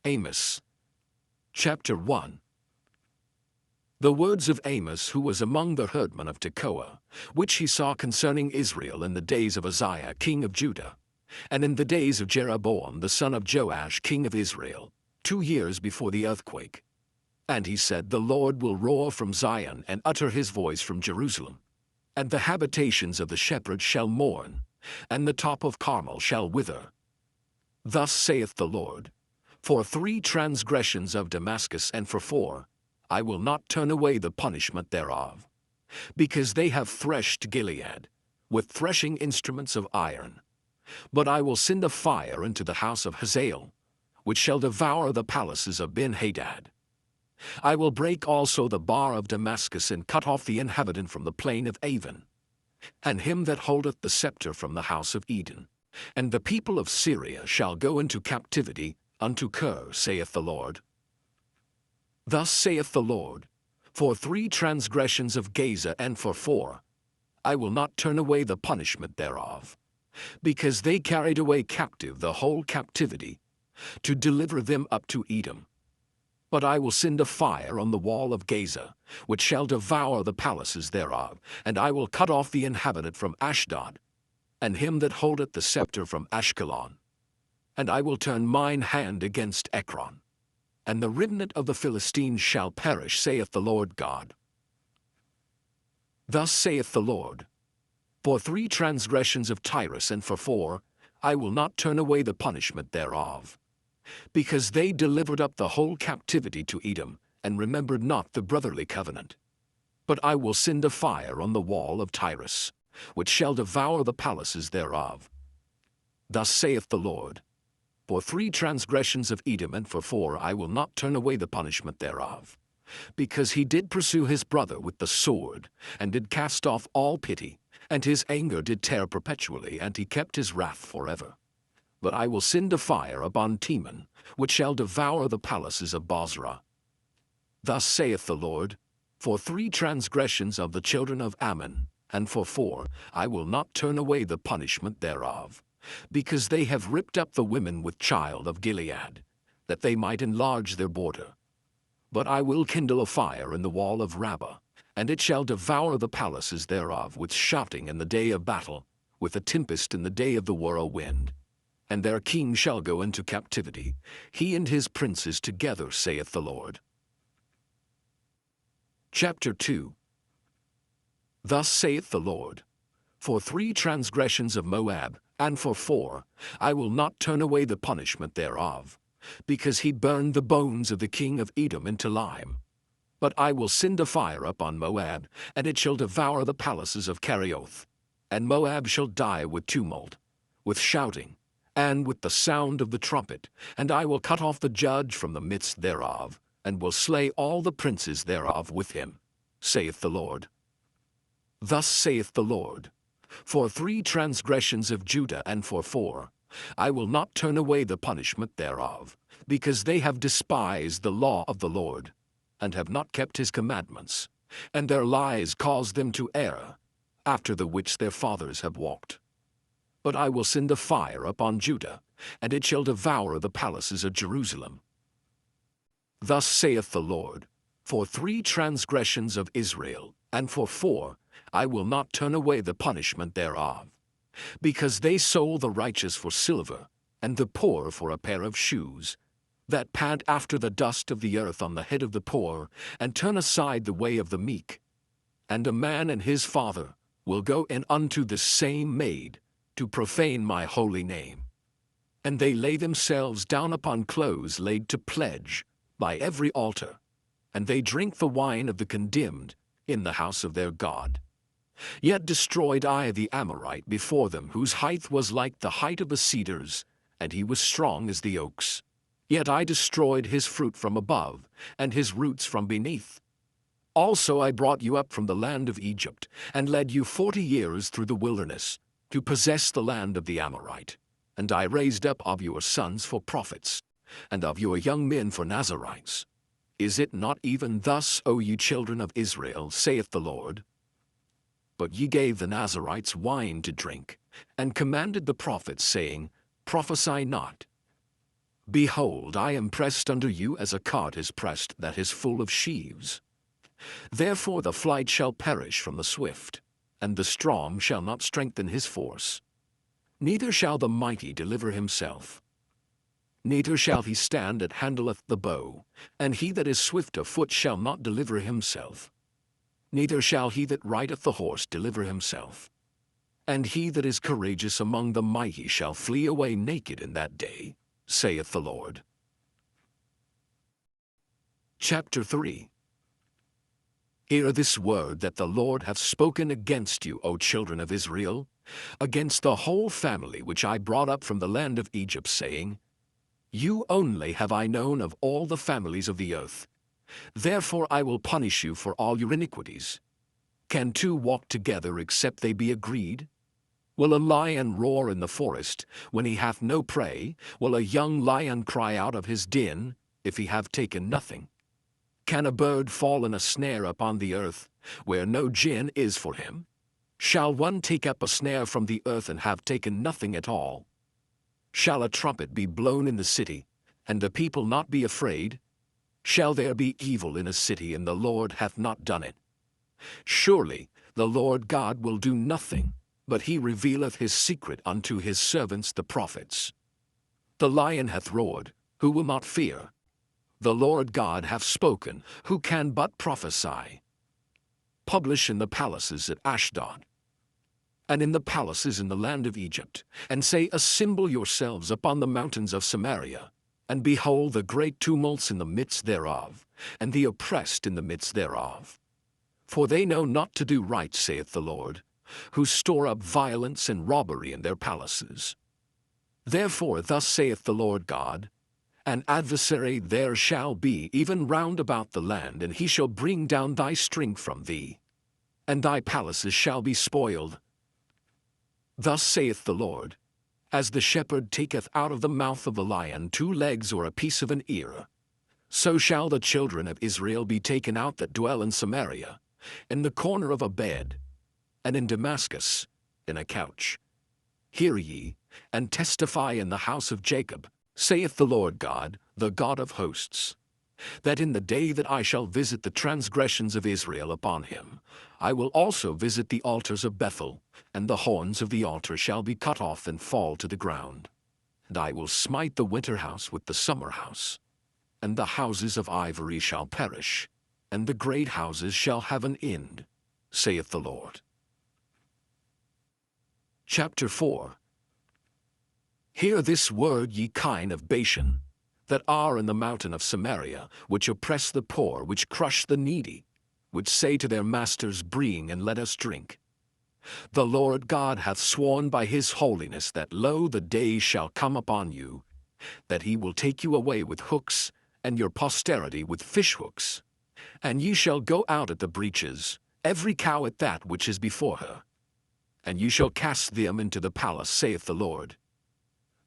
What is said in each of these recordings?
Amos. Chapter 1. The words of Amos, who was among the herdmen of Tekoa, which he saw concerning Israel in the days of Uzziah king of Judah, and in the days of Jeroboam the son of Joash king of Israel, 2 years before the earthquake. And he said, The Lord will roar from Zion and utter his voice from Jerusalem. And the habitations of the shepherds shall mourn, and the top of Carmel shall wither. Thus saith the Lord, For 3 transgressions of Damascus, and for 4, I will not turn away the punishment thereof. Because they have threshed Gilead with threshing instruments of iron. But I will send a fire into the house of Hazael, which shall devour the palaces of Ben-Hadad. I will break also the bar of Damascus, and cut off the inhabitant from the plain of Avon, and him that holdeth the scepter from the house of Eden. And the people of Syria shall go into captivity unto Kir, saith the Lord. Thus saith the Lord, For 3 transgressions of Gaza, and for 4, I will not turn away the punishment thereof. Because they carried away captive the whole captivity, to deliver them up to Edom. But I will send a fire on the wall of Gaza, which shall devour the palaces thereof, and I will cut off the inhabitant from Ashdod, and him that holdeth the scepter from Ashkelon. And I will turn mine hand against Ekron, and the remnant of the Philistines shall perish, saith the Lord God. Thus saith the Lord, For 3 transgressions of Tyrus, and for 4, I will not turn away the punishment thereof. Because they delivered up the whole captivity to Edom, and remembered not the brotherly covenant. But I will send a fire on the wall of Tyrus, which shall devour the palaces thereof. Thus saith the Lord, For 3 transgressions of Edom, and for 4, I will not turn away the punishment thereof. Because he did pursue his brother with the sword, and did cast off all pity, and his anger did tear perpetually, and he kept his wrath forever. But I will send a fire upon Teman, which shall devour the palaces of Bozrah. Thus saith the Lord, For 3 transgressions of the children of Ammon, and for 4, I will not turn away the punishment thereof. Because they have ripped up the women with child of Gilead, that they might enlarge their border. But I will kindle a fire in the wall of Rabbah, and it shall devour the palaces thereof with shouting in the day of battle, with a tempest in the day of the whirlwind. And their king shall go into captivity, he and his princes together, saith the Lord. Chapter 2. Thus saith the Lord, For 3 transgressions of Moab, and for 4, I will not turn away the punishment thereof, because he burned the bones of the king of Edom into lime. But I will send a fire upon Moab, and it shall devour the palaces of Kerioth. And Moab shall die with tumult, with shouting, and with the sound of the trumpet, and I will cut off the judge from the midst thereof, and will slay all the princes thereof with him, saith the Lord. Thus saith the Lord, For 3 transgressions of Judah, and for 4, I will not turn away the punishment thereof, because they have despised the law of the Lord, and have not kept his commandments, and their lies cause them to err, after the which their fathers have walked. But I will send a fire upon Judah, and it shall devour the palaces of Jerusalem. Thus saith the Lord, For 3 transgressions of Israel, and for 4, I will not turn away the punishment thereof. Because they sold the righteous for silver, and the poor for a pair of shoes, that pant after the dust of the earth on the head of the poor, and turn aside the way of the meek. And a man and his father will go in unto the same maid, to profane my holy name. And they lay themselves down upon clothes laid to pledge, by every altar, and they drink the wine of the condemned in the house of their God. Yet destroyed I the Amorite before them, whose height was like the height of the cedars, and he was strong as the oaks. Yet I destroyed his fruit from above, and his roots from beneath. Also I brought you up from the land of Egypt, and led you 40 years through the wilderness, to possess the land of the Amorite. And I raised up of your sons for prophets, and of your young men for Nazarites. Is it not even thus, O ye children of Israel, saith the Lord? But ye gave the Nazarites wine to drink, and commanded the prophets, saying, Prophesy not. Behold, I am pressed under you as a cart is pressed that is full of sheaves. Therefore the flight shall perish from the swift, and the strong shall not strengthen his force. Neither shall the mighty deliver himself. Neither shall he stand that handleth the bow, and he that is swift of foot shall not deliver himself. Neither shall he that rideth the horse deliver himself. And he that is courageous among the mighty shall flee away naked in that day, saith the Lord. Chapter 3. Hear this word that the Lord hath spoken against you, O children of Israel, against the whole family which I brought up from the land of Egypt, saying, You only have I known of all the families of the earth. Therefore I will punish you for all your iniquities. Can two walk together except they be agreed? Will a lion roar in the forest when he hath no prey? Will a young lion cry out of his den if he have taken nothing? Can a bird fall in a snare upon the earth where no gin is for him? Shall one take up a snare from the earth and have taken nothing at all? Shall a trumpet be blown in the city, and the people not be afraid? Shall there be evil in a city, and the Lord hath not done it? Surely the Lord God will do nothing, but he revealeth his secret unto his servants the prophets. The lion hath roared, who will not fear? The Lord God hath spoken, who can but prophesy? Publish in the palaces at Ashdod, and in the palaces in the land of Egypt, and say, Assemble yourselves upon the mountains of Samaria, and behold the great tumults in the midst thereof, and the oppressed in the midst thereof. For they know not to do right, saith the Lord, who store up violence and robbery in their palaces. Therefore thus saith the Lord God, An adversary there shall be even round about the land, and he shall bring down thy strength from thee, and thy palaces shall be spoiled. Thus saith the Lord, As the shepherd taketh out of the mouth of the lion 2 legs or a piece of an ear, so shall the children of Israel be taken out that dwell in Samaria, in the corner of a bed, and in Damascus, in a couch. Hear ye, and testify in the house of Jacob, saith the Lord God, the God of hosts, that in the day that I shall visit the transgressions of Israel upon him, I will also visit the altars of Bethel, and the horns of the altar shall be cut off and fall to the ground. And I will smite the winter house with the summer house, and the houses of ivory shall perish, and the great houses shall have an end, saith the Lord. Chapter 4. Hear this word, ye kine of Bashan, that are in the mountain of Samaria, which oppress the poor, which crush the needy, which say to their masters, Bring and let us drink. The Lord God hath sworn by his holiness that, lo, the days shall come upon you, that he will take you away with hooks, and your posterity with fish hooks. And ye shall go out at the breaches, every cow at that which is before her. And ye shall cast them into the palace, saith the Lord.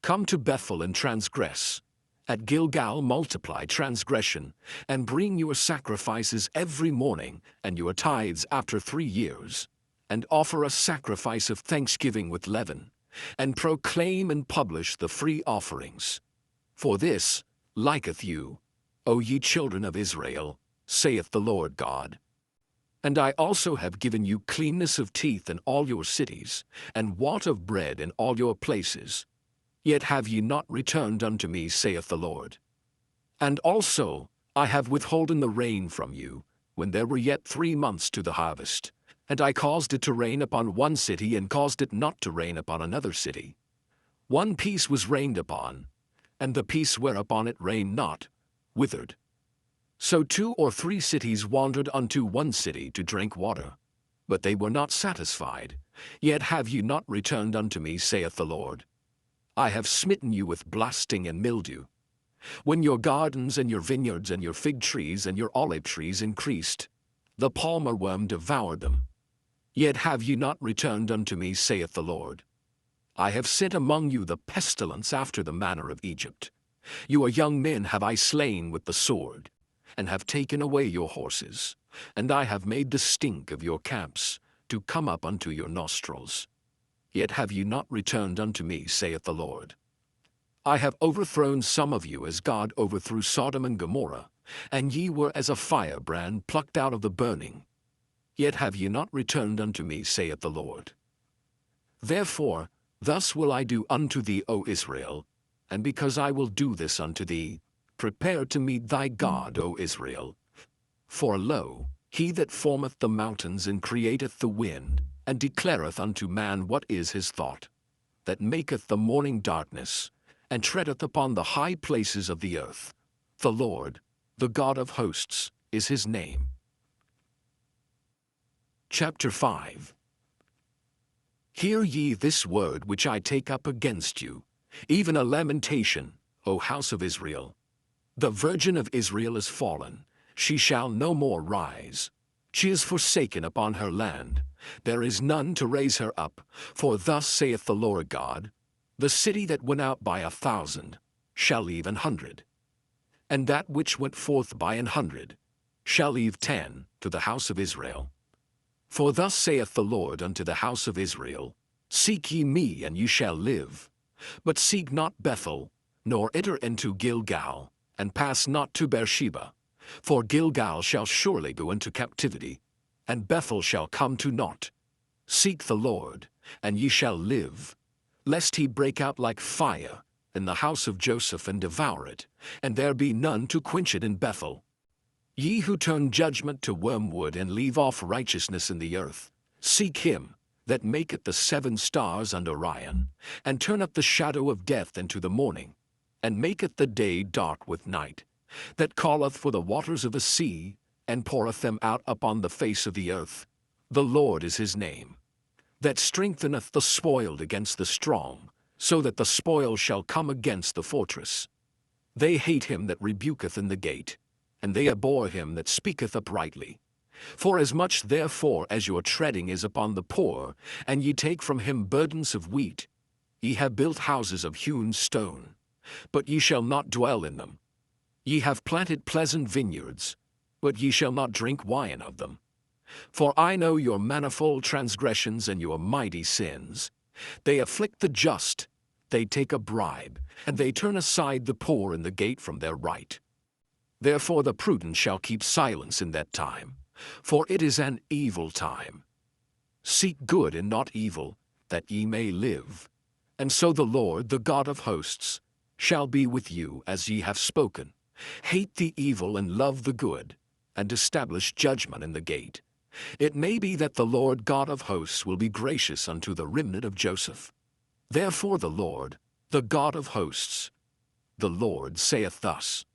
Come to Bethel and transgress. At Gilgal multiply transgression, and bring your sacrifices every morning, and your tithes after 3 years, and offer a sacrifice of thanksgiving with leaven, and proclaim and publish the free offerings. For this liketh you, O ye children of Israel, saith the Lord God. And I also have given you cleanness of teeth in all your cities, and want of bread in all your places. Yet have ye not returned unto me, saith the Lord. And also I have withholden the rain from you, when there were yet 3 months to the harvest. And I caused it to rain upon one city, and caused it not to rain upon another city. One piece was rained upon, and the piece whereupon it rained not, withered. So 2 or 3 cities wandered unto one city to drink water, but they were not satisfied. Yet have ye not returned unto me, saith the Lord. I have smitten you with blasting and mildew. When your gardens and your vineyards and your fig trees and your olive trees increased, the palmer worm devoured them. Yet have ye not returned unto me, saith the Lord. I have sent among you the pestilence after the manner of Egypt. Your young men have I slain with the sword, and have taken away your horses, and I have made the stink of your camps to come up unto your nostrils. Yet have ye not returned unto me, saith the Lord. I have overthrown some of you as God overthrew Sodom and Gomorrah, and ye were as a firebrand plucked out of the burning. Yet have ye not returned unto me, saith the Lord. Therefore, thus will I do unto thee, O Israel, and because I will do this unto thee, prepare to meet thy God, O Israel. For lo, he that formeth the mountains and createth the wind, and declareth unto man what is his thought, that maketh the morning darkness, and treadeth upon the high places of the earth. The Lord, the God of hosts, is his name. Chapter 5. Hear ye this word which I take up against you, even a lamentation, O house of Israel. The virgin of Israel is fallen, she shall no more rise. She is forsaken upon her land, there is none to raise her up. For thus saith the Lord God, the city that went out by 1,000 shall leave 100, and that which went forth by 100 shall leave 10 to the house of Israel. For thus saith the Lord unto the house of Israel, Seek ye me, and ye shall live. But seek not Bethel, nor enter into Gilgal, and pass not to Beersheba. For Gilgal shall surely go into captivity, and Bethel shall come to naught. Seek the Lord, and ye shall live, lest he break out like fire in the house of Joseph and devour it, and there be none to quench it in Bethel. Ye who turn judgment to wormwood and leave off righteousness in the earth, seek him that maketh the 7 stars under Orion, and turneth the shadow of death into the morning, and maketh the day dark with night, that calleth for the waters of the sea, and poureth them out upon the face of the earth. The Lord is his name, that strengtheneth the spoiled against the strong, so that the spoil shall come against the fortress. They hate him that rebuketh in the gate, and they abhor him that speaketh uprightly. Forasmuch therefore as your treading is upon the poor, and ye take from him burdens of wheat, ye have built houses of hewn stone, but ye shall not dwell in them. Ye have planted pleasant vineyards, but ye shall not drink wine of them. For I know your manifold transgressions and your mighty sins. They afflict the just, they take a bribe, and they turn aside the poor in the gate from their right. Therefore the prudent shall keep silence in that time, for it is an evil time. Seek good and not evil, that ye may live. And so the Lord, the God of hosts, shall be with you as ye have spoken. Hate the evil and love the good, and establish judgment in the gate. It may be that the Lord God of hosts will be gracious unto the remnant of Joseph. Therefore the Lord, the God of hosts, the Lord saith thus,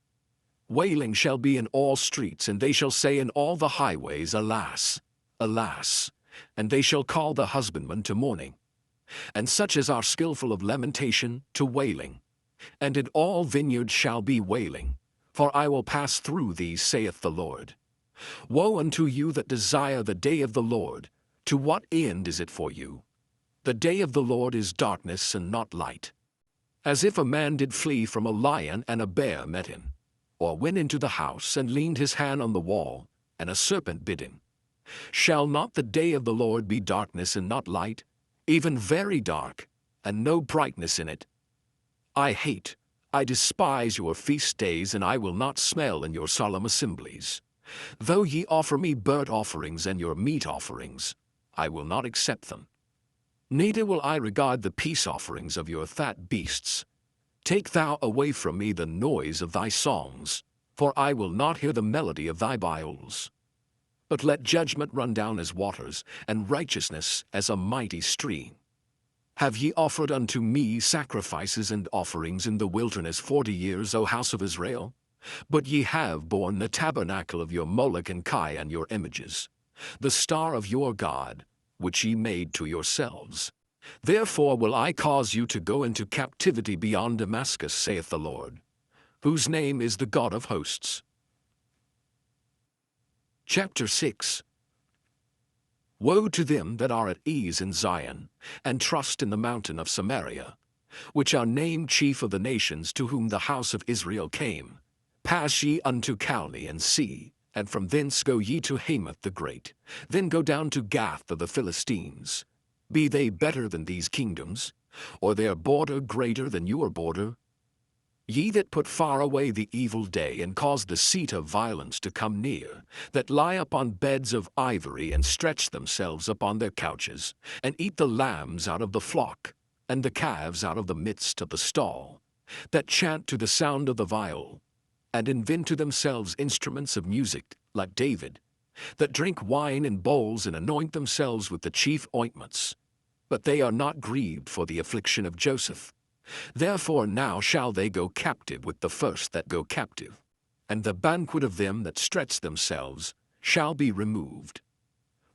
Wailing shall be in all streets, and they shall say in all the highways, Alas, alas, and they shall call the husbandman to mourning, and such as are skillful of lamentation to wailing. And in all vineyards shall be wailing, for I will pass through these, saith the Lord. Woe unto you that desire the day of the Lord! To what end is it for you? The day of the Lord is darkness and not light. As if a man did flee from a lion and a bear met him, or went into the house and leaned his hand on the wall, and a serpent bit him. Shall not the day of the Lord be darkness and not light, even very dark, and no brightness in it? I despise your feast days, and I will not smell in your solemn assemblies. Though ye offer me burnt offerings and your meat offerings, I will not accept them. Neither will I regard the peace offerings of your fat beasts. Take thou away from me the noise of thy songs, for I will not hear the melody of thy viols. But let judgment run down as waters, and righteousness as a mighty stream. Have ye offered unto me sacrifices and offerings in the wilderness 40 years, O house of Israel? But ye have borne the tabernacle of your Moloch and Kai and your images, the star of your God, which ye made to yourselves. Therefore will I cause you to go into captivity beyond Damascus, saith the Lord, whose name is the God of hosts. Chapter 6. Woe to them that are at ease in Zion, and trust in the mountain of Samaria, which are named chief of the nations, to whom the house of Israel came. Pass ye unto Calne and see, and from thence go ye to Hamath the great. Then go down to Gath of the Philistines. Be they better than these kingdoms, or their border greater than your border? Ye that put far away the evil day, and cause the seat of violence to come near, that lie upon beds of ivory, and stretch themselves upon their couches, and eat the lambs out of the flock, and the calves out of the midst of the stall, that chant to the sound of the viol, and invent to themselves instruments of music, like David, that drink wine in bowls, and anoint themselves with the chief ointments. But they are not grieved for the affliction of Joseph. Therefore now shall they go captive with the first that go captive, and the banquet of them that stretch themselves shall be removed.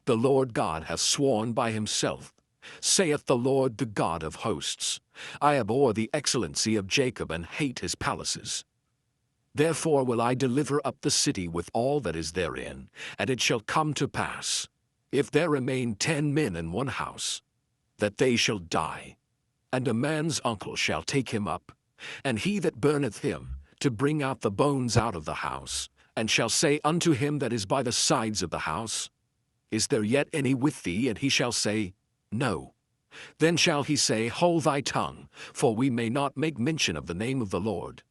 The Lord God hath sworn by himself, saith the Lord, the God of hosts, I abhor the excellency of Jacob, and hate his palaces. Therefore will I deliver up the city with all that is therein, and it shall come to pass, if there remain 10 men in one house, that they shall die. And a man's uncle shall take him up, and he that burneth him, to bring out the bones out of the house, and shall say unto him that is by the sides of the house, Is there yet any with thee? And he shall say, No. Then shall he say, Hold thy tongue, for we may not make mention of the name of the Lord.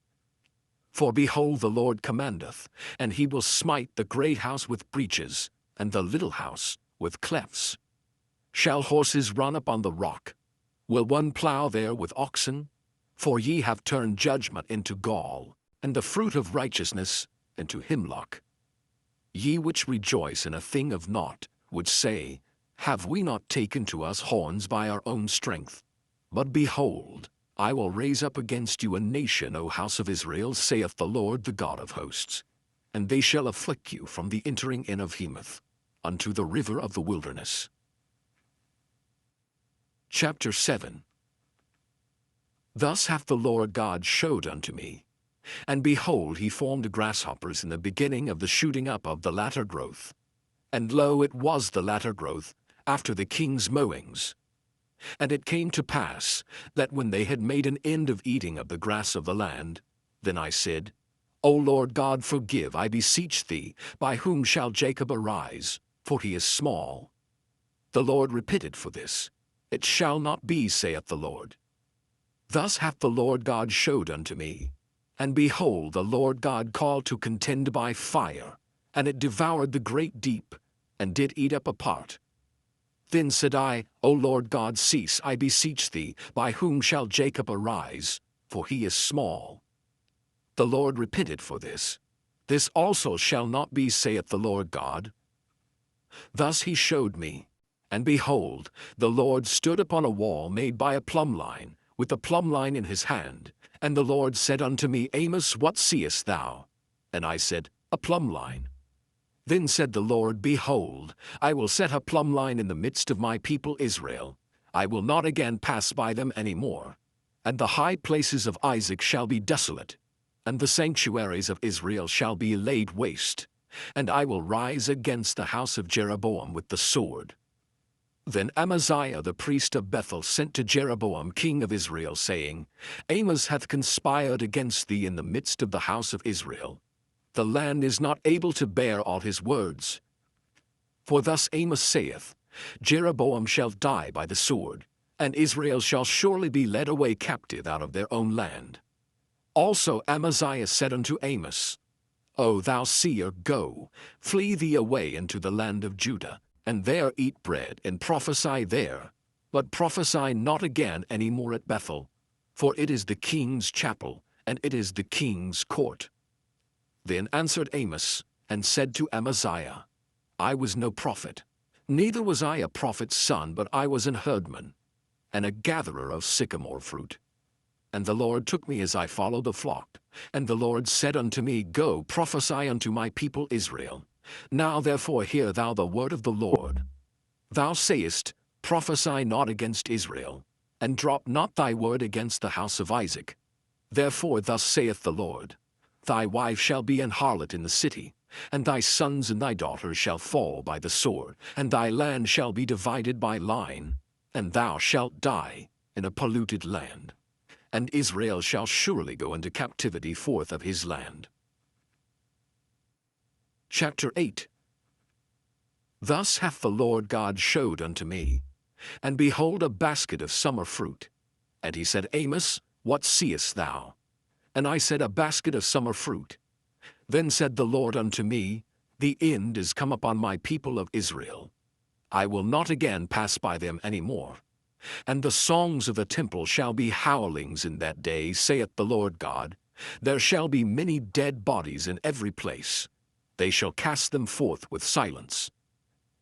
For behold, the Lord commandeth, and he will smite the great house with breaches, and the little house with clefts. Shall horses run upon the rock? Will one plow there with oxen? For ye have turned judgment into gall, and the fruit of righteousness into hemlock. Ye which rejoice in a thing of naught, would say, Have we not taken to us horns by our own strength? But behold, I will raise up against you a nation, O house of Israel, saith the Lord, the God of hosts. And they shall afflict you from the entering in of Hemath unto the river of the wilderness. Chapter 7. Thus hath the Lord God showed unto me, and behold, he formed grasshoppers in the beginning of the shooting up of the latter growth. And lo, it was the latter growth, after the king's mowings. And it came to pass, that when they had made an end of eating of the grass of the land, then I said, O Lord God, forgive, I beseech thee, by whom shall Jacob arise? For he is small. The Lord repented for this. It shall not be, saith the Lord. Thus hath the Lord God showed unto me. And behold, the Lord God called to contend by fire, and it devoured the great deep, and did eat up a part. Then said I, O Lord God, cease, I beseech thee, by whom shall Jacob arise? For he is small. The Lord repented for this. This also shall not be, saith the Lord God. Thus he showed me. And behold, the Lord stood upon a wall made by a plumb line, with the plumb line in his hand. And the Lord said unto me, Amos, what seest thou? And I said, A plumb line. Then said the Lord, Behold, I will set a plumb line in the midst of my people Israel. I will not again pass by them any more. And the high places of Isaac shall be desolate, and the sanctuaries of Israel shall be laid waste. And I will rise against the house of Jeroboam with the sword. Then Amaziah the priest of Bethel sent to Jeroboam king of Israel, saying, Amos hath conspired against thee in the midst of the house of Israel. The land is not able to bear all his words. For thus Amos saith, Jeroboam shall die by the sword, and Israel shall surely be led away captive out of their own land. Also Amaziah said unto Amos, O thou seer, go, flee thee away into the land of Judah, and there eat bread, and prophesy there. But prophesy not again any more at Bethel, for it is the king's chapel, and it is the king's court. Then answered Amos, and said to Amaziah, I was no prophet, neither was I a prophet's son, but I was an herdman, and a gatherer of sycamore fruit. And the Lord took me as I followed the flock, and the Lord said unto me, Go, prophesy unto my people Israel. Now therefore hear thou the word of the Lord. Thou sayest, Prophesy not against Israel, and drop not thy word against the house of Isaac. Therefore thus saith the Lord, Thy wife shall be an harlot in the city, and thy sons and thy daughters shall fall by the sword, and thy land shall be divided by line, and thou shalt die in a polluted land. And Israel shall surely go into captivity forth of his land. Chapter 8. Thus hath the Lord God showed unto me, and behold, a basket of summer fruit. And he said, Amos, what seest thou? And I said, A basket of summer fruit. Then said the Lord unto me, The end is come upon my people of Israel. I will not again pass by them any more. And the songs of the temple shall be howlings in that day, saith the Lord God. There shall be many dead bodies in every place. They shall cast them forth with silence.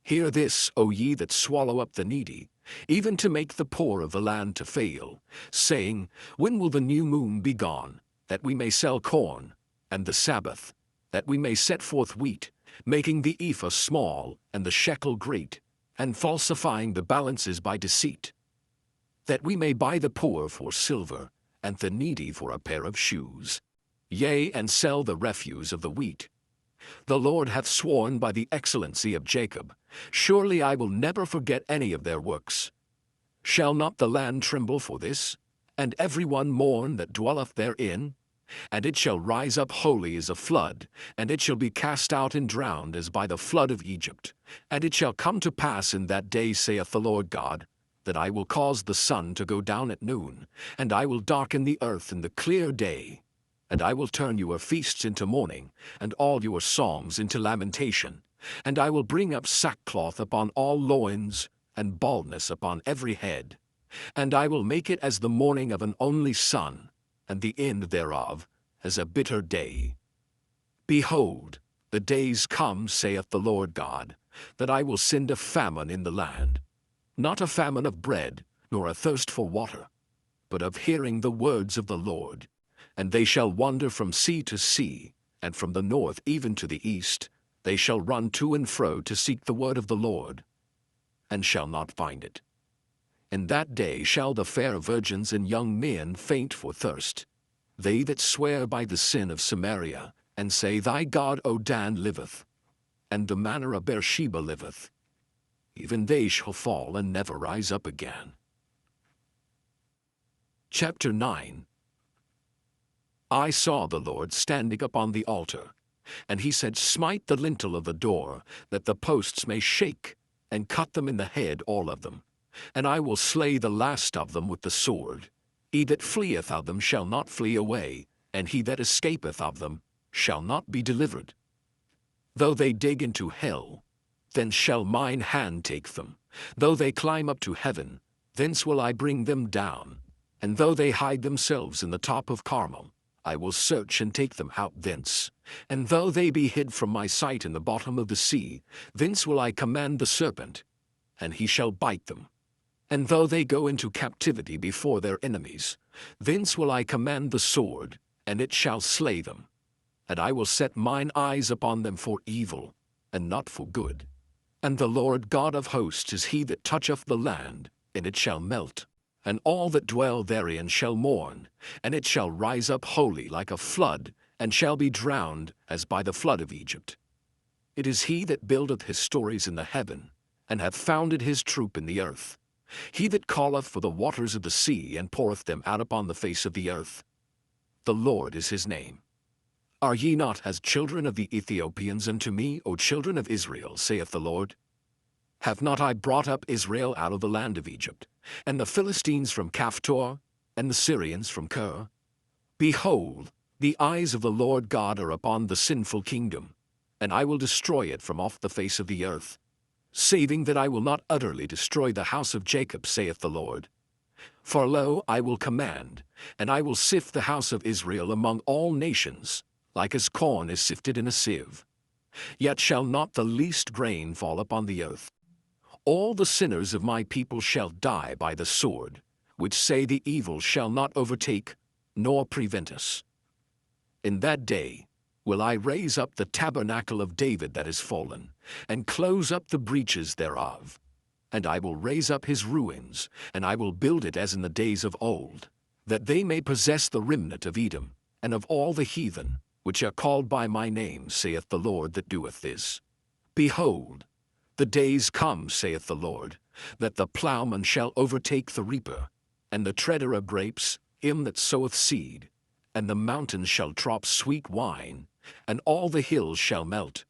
Hear this, O ye that swallow up the needy, even to make the poor of the land to fail, saying, When will the new moon be gone, that we may sell corn, and the Sabbath, that we may set forth wheat, making the ephah small and the shekel great, and falsifying the balances by deceit, that we may buy the poor for silver, and the needy for a pair of shoes, yea, and sell the refuse of the wheat. The Lord hath sworn by the excellency of Jacob, surely I will never forget any of their works. Shall not the land tremble for this, and every one mourn that dwelleth therein? And it shall rise up wholly as a flood, and it shall be cast out and drowned as by the flood of Egypt. And it shall come to pass in that day, saith the Lord God, that I will cause the sun to go down at noon, and I will darken the earth in the clear day. And I will turn your feasts into mourning, and all your songs into lamentation. And I will bring up sackcloth upon all loins, and baldness upon every head. And I will make it as the mourning of an only son, and the end thereof as a bitter day. Behold, the days come, saith the Lord God, that I will send a famine in the land, not a famine of bread, nor a thirst for water, but of hearing the words of the Lord. And they shall wander from sea to sea, and from the north even to the east. They shall run to and fro to seek the word of the Lord, and shall not find it. In that day shall the fair virgins and young men faint for thirst. They that swear by the sin of Samaria, and say, Thy God, O Dan, liveth, and the manor of Beersheba liveth. Even they shall fall and never rise up again. Chapter 9. I saw the Lord standing upon the altar, and he said, Smite the lintel of the door, that the posts may shake, and cut them in the head all of them. And I will slay the last of them with the sword. He that fleeth of them shall not flee away, and he that escapeth of them shall not be delivered. Though they dig into hell, then shall mine hand take them. Though they climb up to heaven, thence will I bring them down. And though they hide themselves in the top of Carmel, I will search and take them out thence. And though they be hid from my sight in the bottom of the sea, thence will I command the serpent, and he shall bite them. And though they go into captivity before their enemies, thence will I command the sword, and it shall slay them. And I will set mine eyes upon them for evil, and not for good. And the Lord God of hosts is he that toucheth the land, and it shall melt. And all that dwell therein shall mourn, and it shall rise up wholly like a flood, and shall be drowned as by the flood of Egypt. It is he that buildeth his stories in the heaven, and hath founded his troop in the earth. He that calleth for the waters of the sea, and poureth them out upon the face of the earth. The Lord is his name. Are ye not as children of the Ethiopians unto me, O children of Israel, saith the Lord? Have not I brought up Israel out of the land of Egypt, and the Philistines from Caphtor, and the Syrians from Kir? Behold, the eyes of the Lord God are upon the sinful kingdom, and I will destroy it from off the face of the earth, saving that I will not utterly destroy the house of Jacob, saith the Lord. For lo, I will command, and I will sift the house of Israel among all nations, like as corn is sifted in a sieve. Yet shall not the least grain fall upon the earth. All the sinners of my people shall die by the sword, which say the evil shall not overtake, nor prevent us. In that day will I raise up the tabernacle of David that is fallen, and close up the breaches thereof. And I will raise up his ruins, and I will build it as in the days of old, that they may possess the remnant of Edom, and of all the heathen, which are called by my name, saith the Lord that doeth this. Behold, the days come, saith the Lord, that the plowman shall overtake the reaper, and the treader of grapes, him that soweth seed, and the mountains shall drop sweet wine, and all the hills shall melt.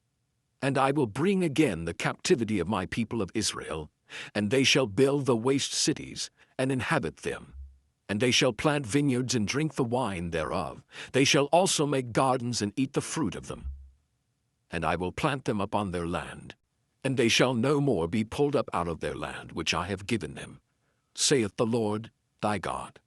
And I will bring again the captivity of my people of Israel, and they shall build the waste cities, and inhabit them. And they shall plant vineyards and drink the wine thereof. They shall also make gardens and eat the fruit of them. And I will plant them upon their land, and they shall no more be pulled up out of their land which I have given them, saith the Lord thy God.